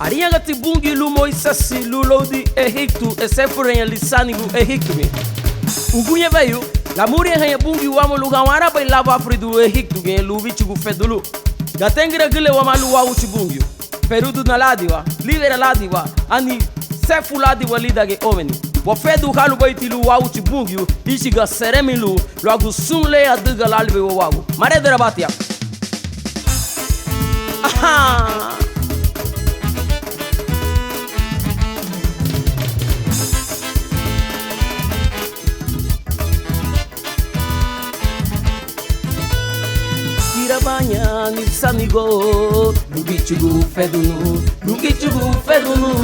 Ariagati bungi lumo isasi lulodi ehiktu esefurenha lisanigu ehiktumi. Ugunye veio, la muria hanha bungi wamo lugawara bai lava afridu ehiktu gen luvichigu fedulu. Gatengira gile wamalu wa uchibungi. Perudu na ladiwa, livera ladiwa, ani sefu ladiwa lidage omeni. Wafedu halu baitilu wa uchibungi, ishiga seremilu, lagu sunle adiga lalbe wawagu. Mare derabatia. Aha! Banha nipsanigo lugichugu fedunu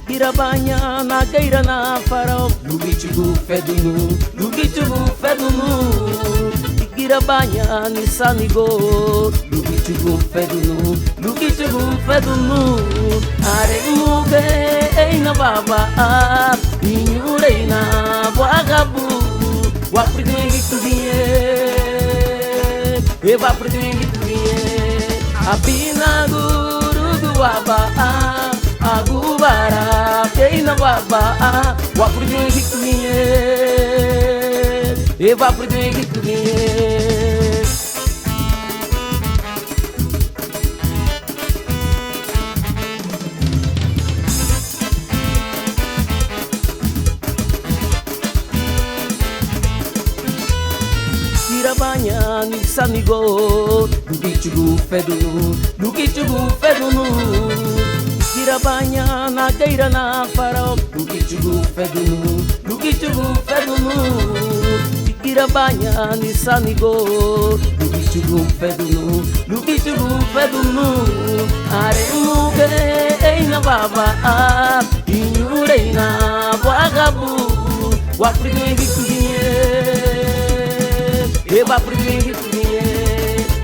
Irabanya na geira na farol lugichugu fedunu Irabanya nisanigo lugichugu fedunu Are muge eina baba Inyureina wagabu Wapridingi tudie Eva pretende Apina guru do aba Agubara Keina baba Wapretende Eva pretende Irabanya nipsanigo lugichugu fedunu Irabanya na geira na farol lugichugu fedunu Irabanya nisanigo lugichugu fedunu Are muge eina baba Inyureina wagabu Wapridingi Eva pretende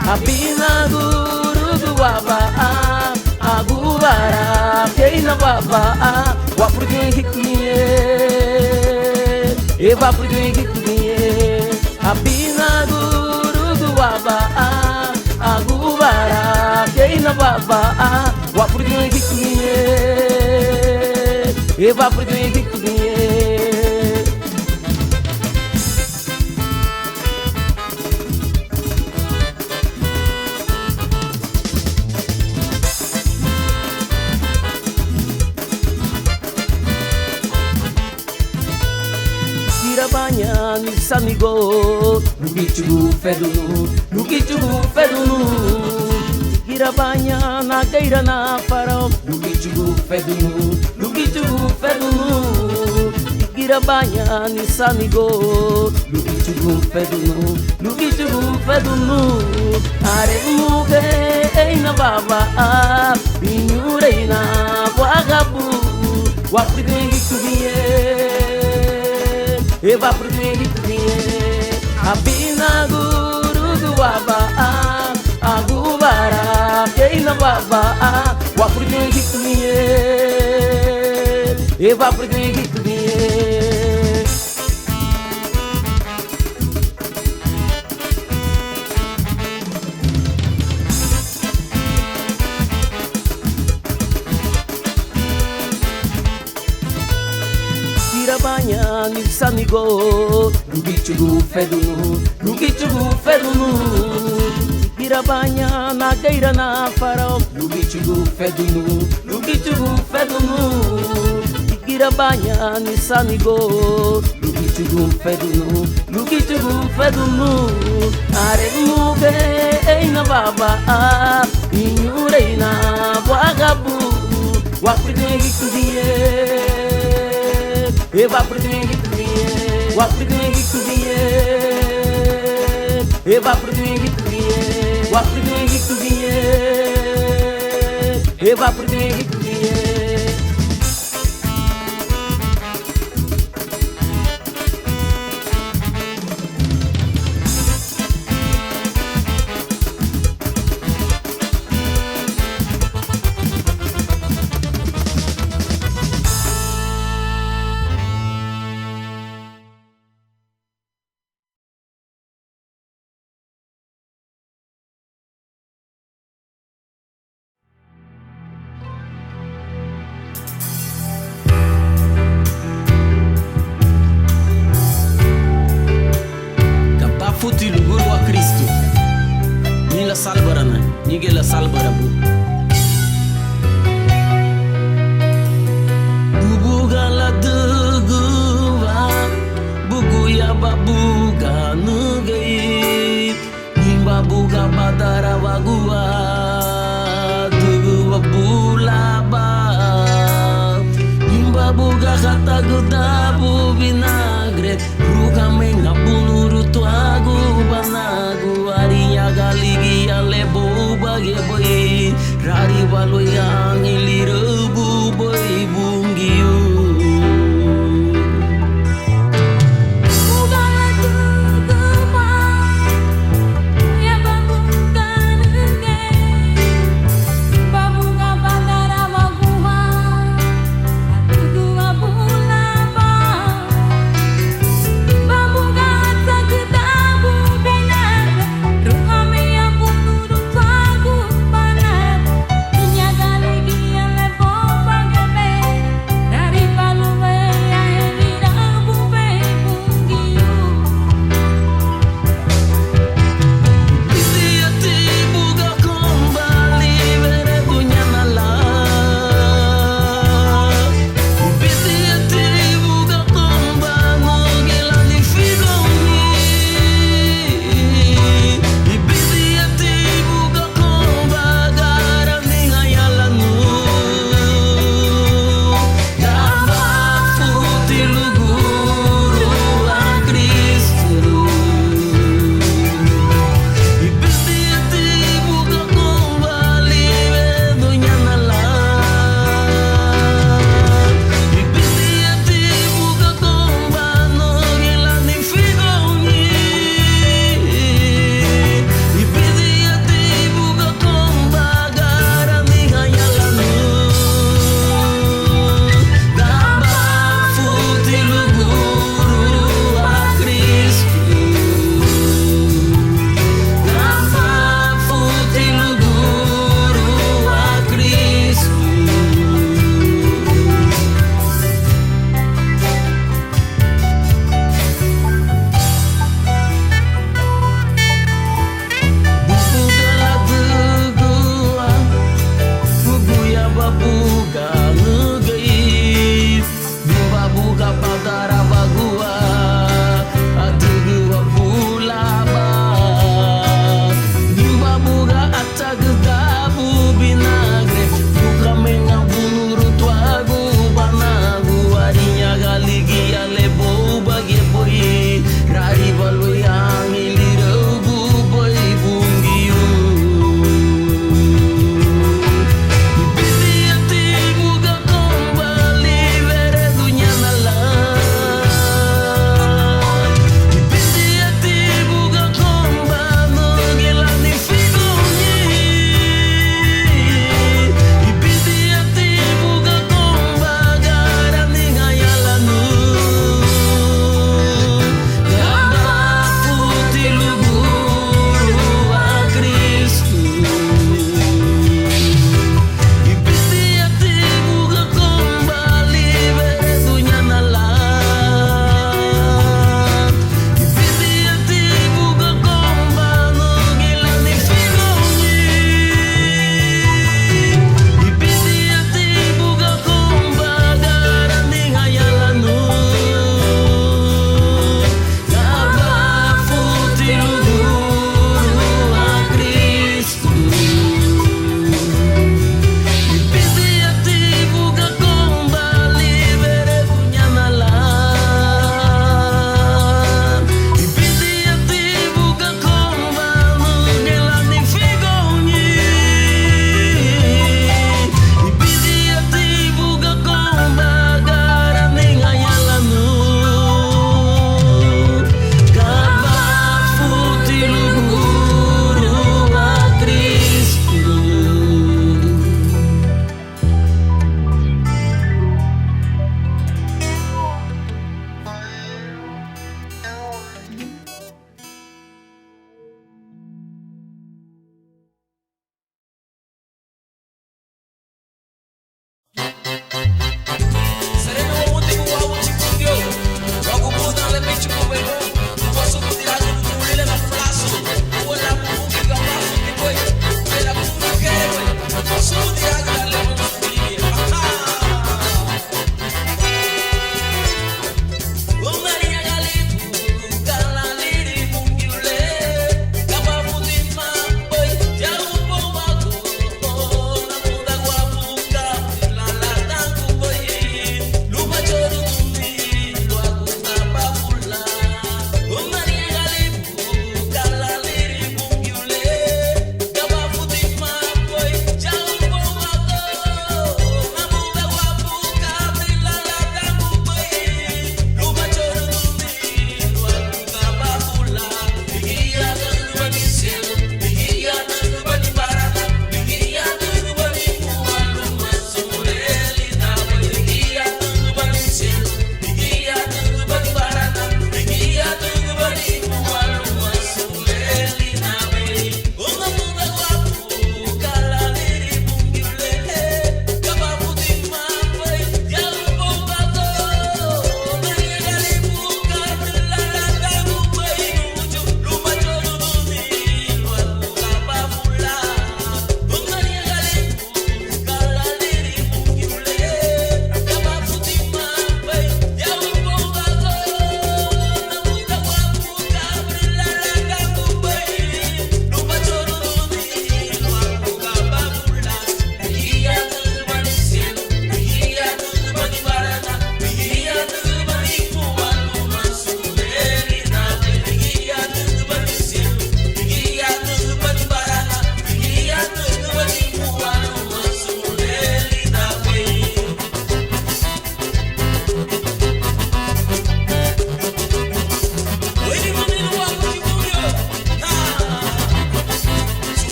Apina guru do aba Agubara Keina baba Wapretende Eva pretende Apina guru do aba Agubara Keina baba Wapretende Eva pretende Irabanya nipsanigo lugichugu fedunu Irabanya na geira na farol lugichugu fedunu Irabanya nisanigo lugichugu fedunu Are muge eina baba Inyureina wagabu Wapridingi Eva pretende Apina guru do aba Agubara Keina baba Wapretende Eva pretende Irabanya nipsanigo lugichugu fedunu Irabanya na geira na farol lugichugu fedunu Irabanya nisanigo lugichugu fedunu Are muge eina baba Inyureina wagabu Wapretende Eva pretende Eva pretende Eva pretende estilo guru a Cristo. Ni la salvarana, ni que la salvará bu. Bubuga la duguva, bugu ya babuga nugai, ni babuga badara bagua, duguva bulaba, ni babuga kata gudabu vinagre, ruga menga bunuru tuagu banagu, arinya galigi alebo bagi boy, rari balu yang ilirubu boy bungiu.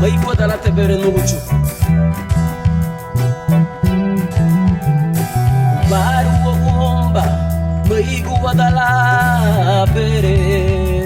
Maigo da la tebere no lucho Baru bomba Maigo da la bere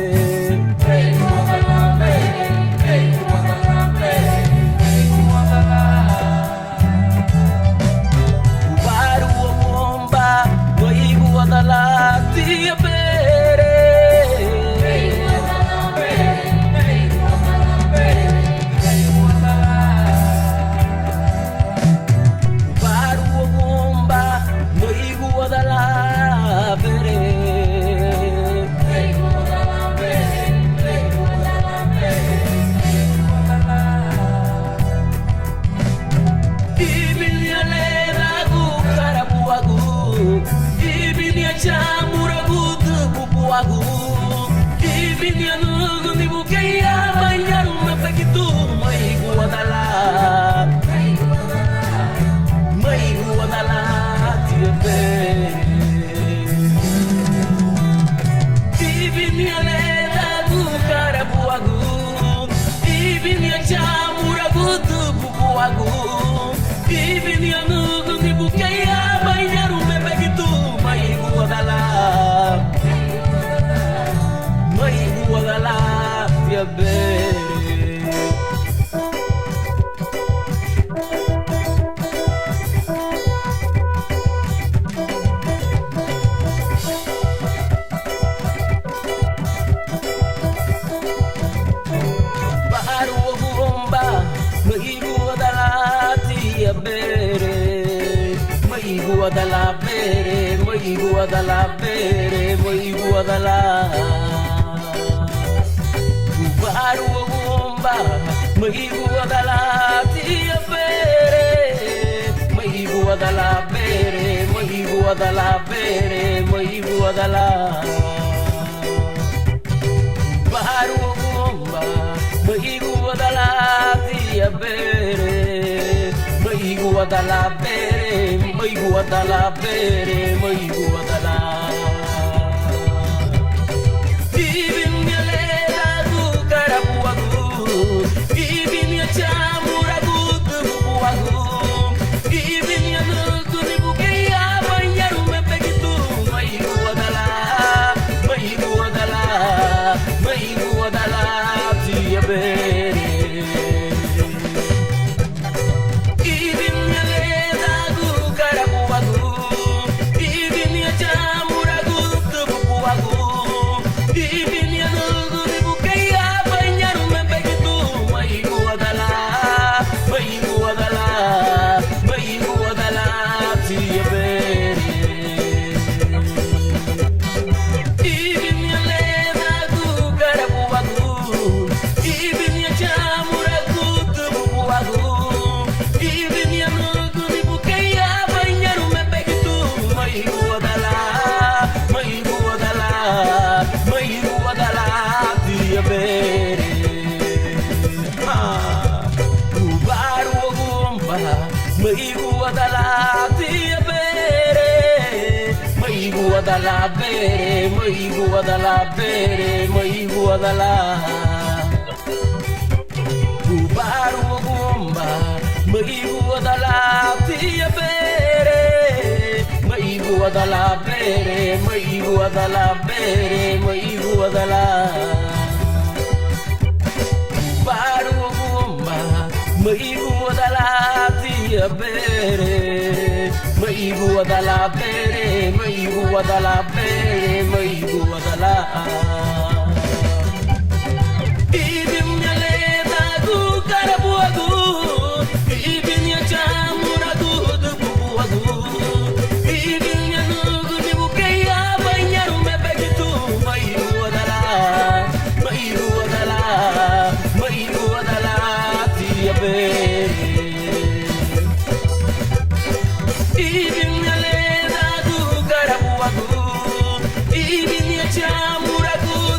Ibini ya chamuragu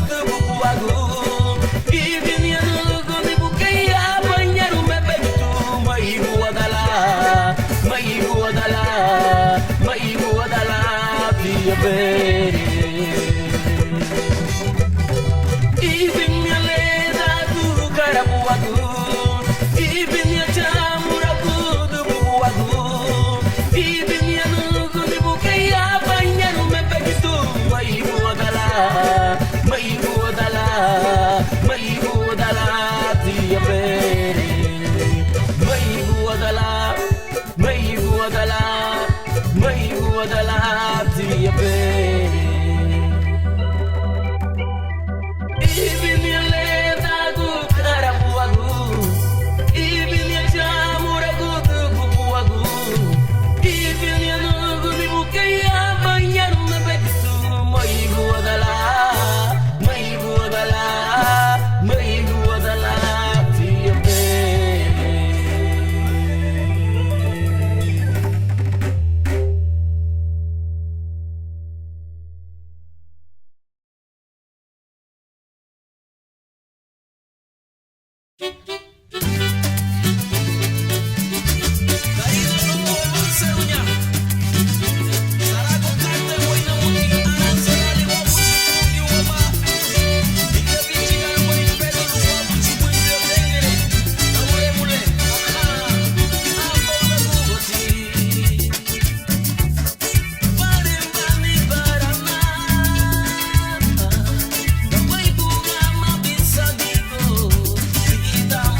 Kita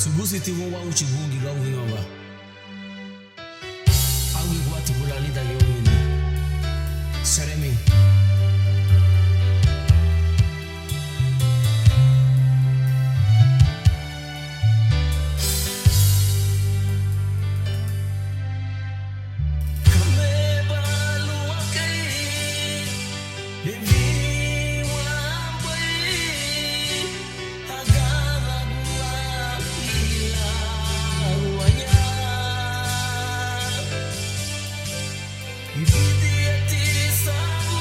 Sugusi tiwo wa uchibungi ga uhiyoba. Awi kwa tibulani da yomini. Seremi. Ibidi ati sabu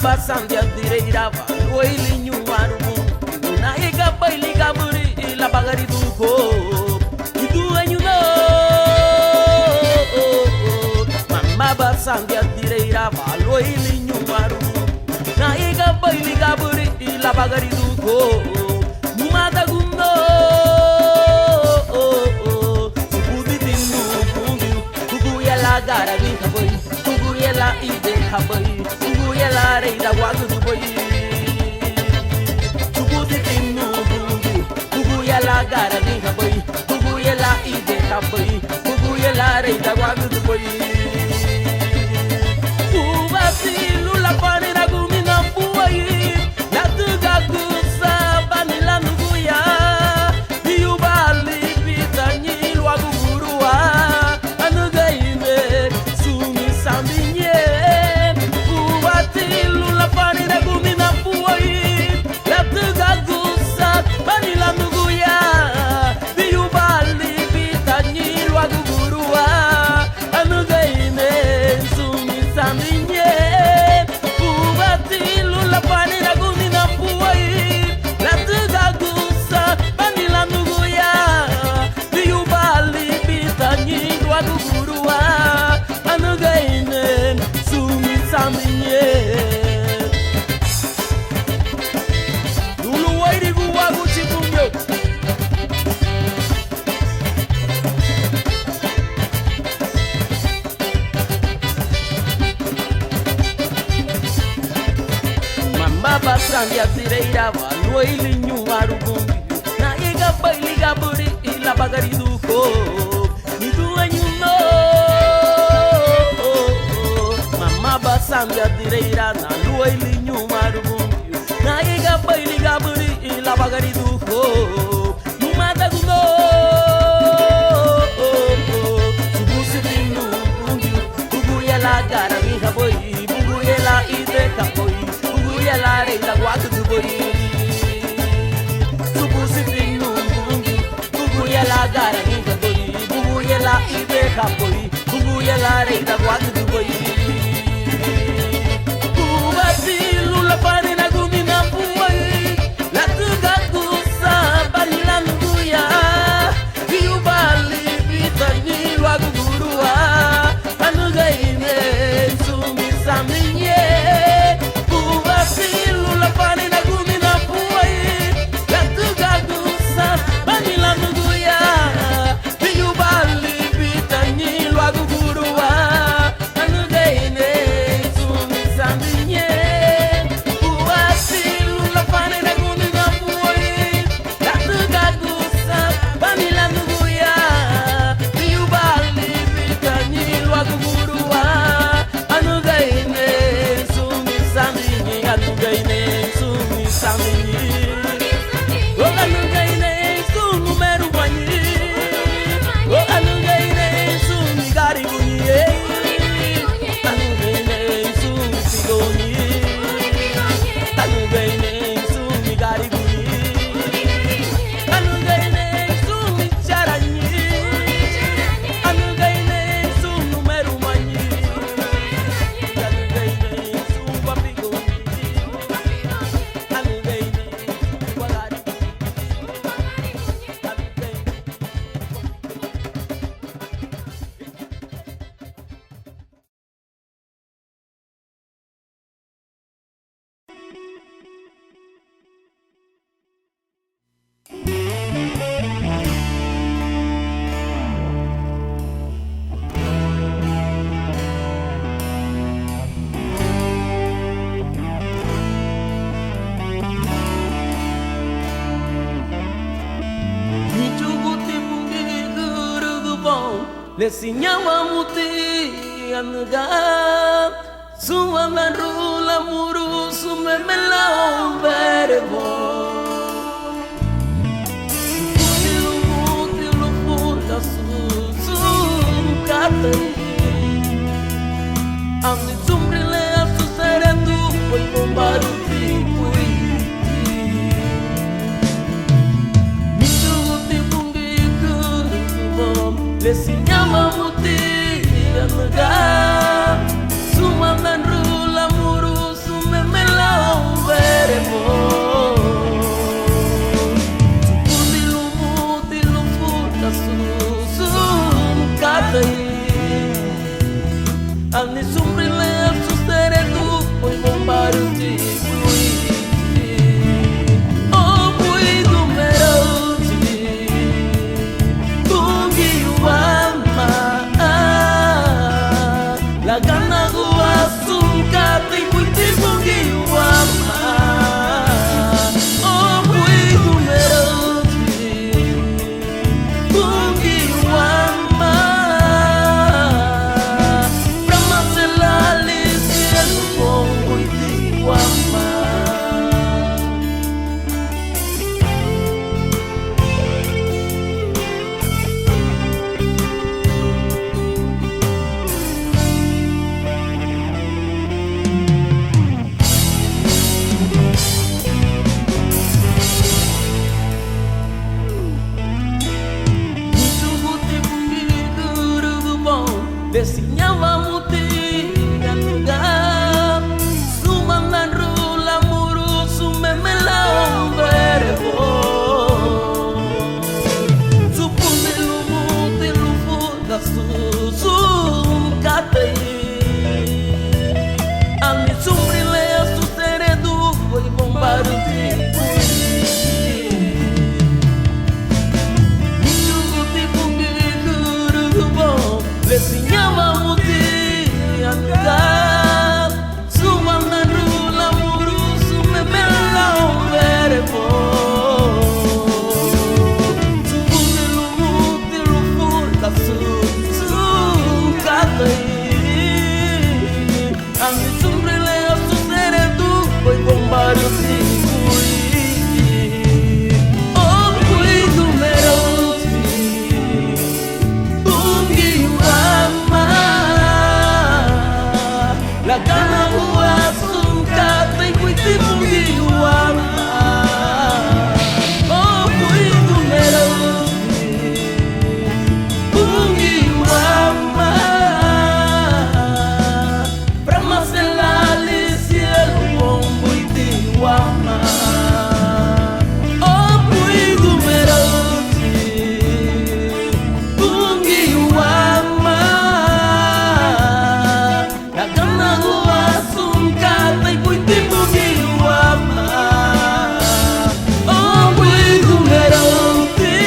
basandi adireira va oilinho arubu na iga baili gaburi la bagari duko idu anyu no mama basandi adireira va oilinho arubu na iga baili gaburi la bagari duko mumada gundo subudi dinu bungu kugu yala gara ni kaboy kugu yala ide kaboy kugu yala reida wagu boy subudi dinu bungu kugu yala gara ni kaboy kugu yala ide kaboy kugu yala reida wagu boy ubasi lula pani na gumina boy la tuga gusa banila nuguya biubali bitani lwagu gurua anugaime sumi sambinye ubati lula pani na gumina boy la tuga gusa banila nuguya biubali bitani lwagu gurua anugaime sumi sambinye ubati lula pani na gumina boy la tuga gusa banila nuguya biubali bitani lwagu gurua anugaime sumi sambinye lulu wairi guwagu chibunyo mamba basandi adireira va oilinho arubu na iga baili gaburi la bagari duko idu anyu no mama basandi adireira na oilinho arubu na iga baili gaburi la bagari duko mumada gundo subusi dinu bungu bugu yala gara mi kaboy bugu yala ide kaboy bugu yala reida wagu boy subusi dinu bungu bugu yala gara mi kaboy bugu yala ide kaboy bugu yala reida wagu boy ubasi lula pani na gumina boy la tuga gusa banila nuguya biubali bitani lwagu gurua anugaime sumi sambinye ubasi lula pani na gumina boy la tuga gusa banila nuguya biubali bitani lwagu gurua anugaime sumi sambinye ubasi lula pani na gumina boy la tuga gusa banila nuguya biubali bitani lwagu gurua anugaime sumi sambinye anugaime sumi sambinye oh anugaime sumi meru banyi oh anugaime sumi gari bunye anugaime sumi sigoni anugaime sumi gari bunye anugaime sumi charanyi anugaime sumi meru banyi anugaime sumi papigoni anugaime wagari Michuguti bungi gurugu bom lesinyawa muti anuga suma rula muru sume melao verbo mutilu pula su kate ami zumbrile asu serendu poi bombaru tipui Michuguti bungi gurugu bom lesinyawa muti anuga suma rula muru sume melao sombrilea sustere tu poi bombaru ti pui oh pui numerosi bungi wama la gana gua sungka ti pui ti bungi wama oh pui numerosi bungi wama Brahma se la lisian pui ti wama Desinhava mutia lugar Sumanan rula muru sumemela verbo Supune lumuti lufuda susum katei Ani sumbrilea sustere du Voi bombaru tribu Nichuguti bungi guru bom Desinhava mutia lugar Sumanan rula muru sumemela verbo Supune lumuti lufuda susum katei Ani sombrilea sustere du Voi bombaru tribu Oh pui numerosi bungi wama la gana gua sungka tai pui ti bungi wama oh pui numerosi bungi wama Brahma se la lisian pui ti wama oh pui numerosi bungi wama la gana gua sungka tai pui ti bungi wama oh pui numerosi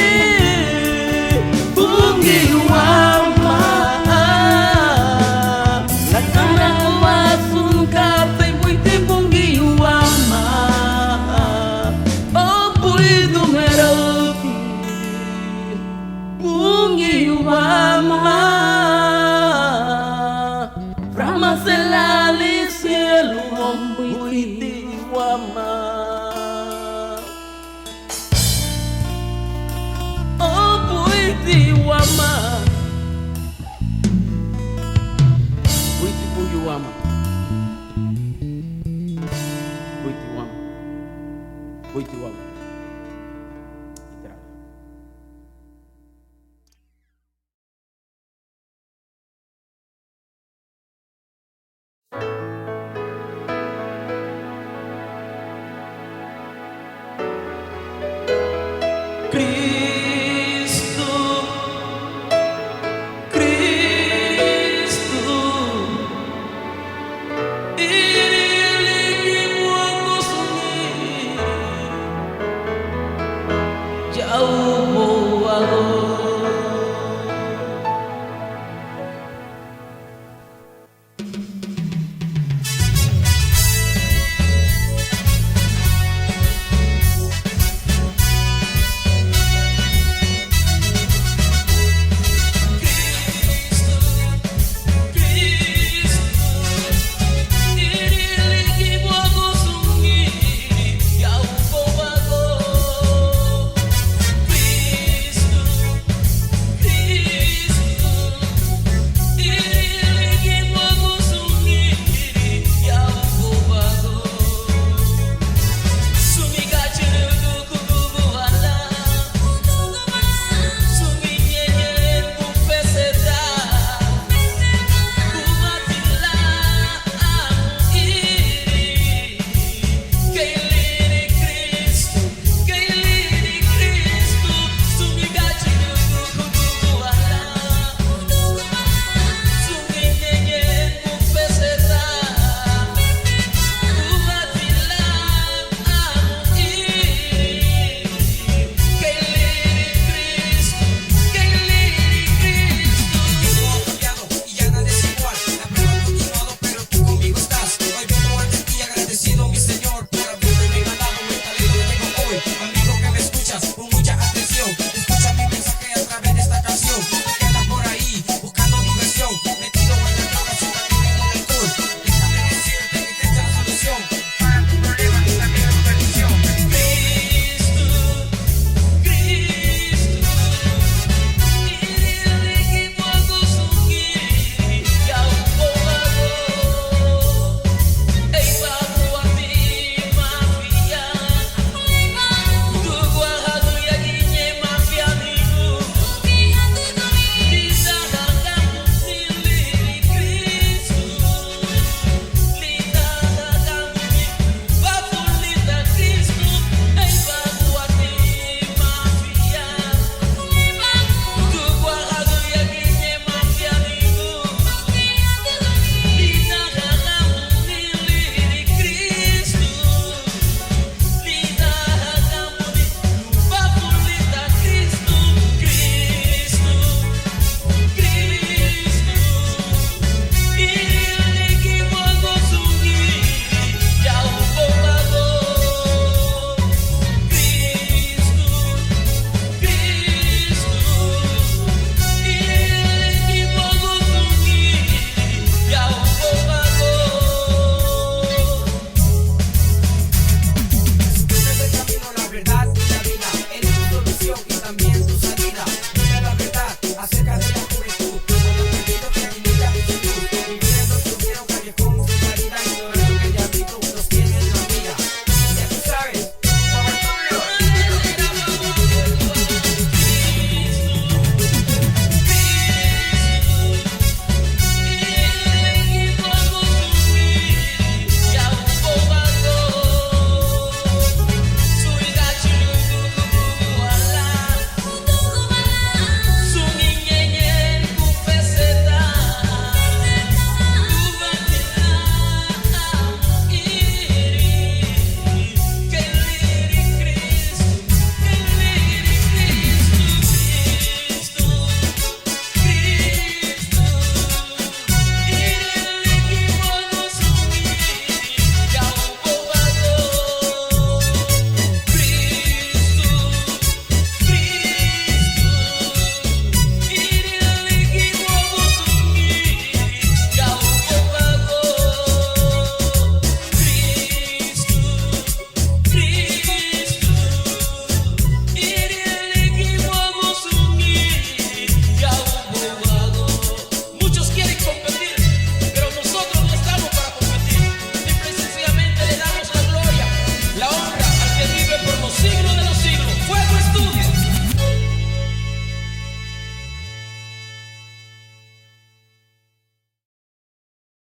bungi wama la gana gua sungka tai pui ti bungi wama oh pui numerosi bungi wama Brahma se la lisielu pui ti wama oh pui ti wama pui ti bungi wama pui ti wama pui ti wama